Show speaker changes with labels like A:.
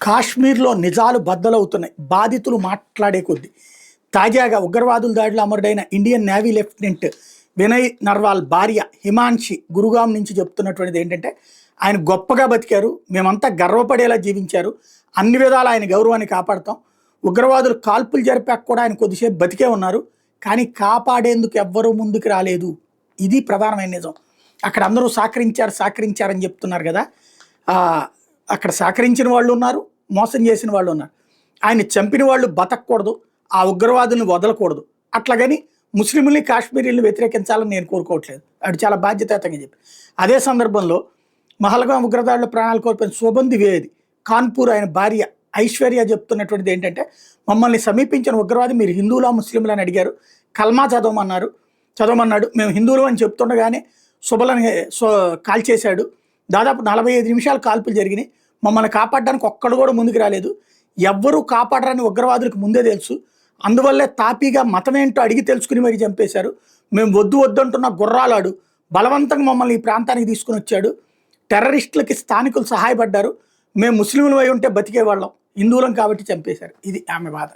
A: కాశ్మీర్లో నిజాలు బద్దలవుతున్నాయి. బాధితులు మాట్లాడే కొద్దీ తాజాగా ఉగ్రవాదుల దాడిలో అమరుడైన Indian navy lieutenant Vinay Narwal భార్య హిమాన్షి గురుగాం నుంచి చెప్తున్నటువంటిది ఏంటంటే, ఆయన గొప్పగా బతికారు, మేమంతా గర్వపడేలా జీవించారు, అన్ని విధాలు ఆయన గౌరవాన్ని కాపాడతాం. ఉగ్రవాదులు కాల్పులు జరిపాక కూడా ఆయన కొద్దిసేపు బతికే ఉన్నారు, కానీ కాపాడేందుకు ఎవ్వరూ ముందుకు రాలేదు. ఇది ప్రధానమైన నిజం. అక్కడ అందరూ సహకరించారని చెప్తున్నారు కదా. అక్కడ సహకరించిన వాళ్ళు ఉన్నారు, మోసం చేసిన వాళ్ళు ఉన్నారు. ఆయన చంపిన వాళ్ళు బతకూడదు, ఆ ఉగ్రవాదుల్ని వదలకూడదు. అట్లాగని ముస్లింల్ని కాశ్మీరీల్ని వ్యతిరేకించాలని నేను కోరుకోవట్లేదు. అది చాలా బాధ్యతాయుతంగా చెప్పి, అదే సందర్భంలో మహల్గాం ఉగ్రదాడిలో ప్రాణాలు కోల్పోయిన శోభన్ ద్వివేది కాన్పూర్ ఆయన భార్య ఐశ్వర్య చెప్తున్నటువంటిది ఏంటంటే, మమ్మల్ని సమీపించిన ఉగ్రవాది మీరు హిందువులా ముస్లింలు అని అడిగారు, కల్మా చదవమన్నాడు. మేము హిందువులు అని చెప్తుండగానే శుభలని కాల్చేశాడు. దాదాపు 45 నిమిషాలు కాల్పులు జరిగినాయి. మమ్మల్ని కాపాడడానికి ఒక్కడు కూడా ముందుకు రాలేదు. ఎవ్వరూ కాపాడరని ఉగ్రవాదులకు ముందే తెలుసు. అందువల్లే తాపీగా మతం ఏంటో అడిగి తెలుసుకుని మరి చంపేశారు. మేము వద్దంటున్న గుర్రాలాడు బలవంతంగా మమ్మల్ని ఈ ప్రాంతానికి తీసుకుని వచ్చాడు. టెర్రరిస్టులకి స్థానికులు సహాయపడ్డారు. మేము ముస్లింలు అయి ఉంటే బతికేవాళ్ళం, హిందువులం కాబట్టి చంపేశారు. ఇది ఆమె బాధ.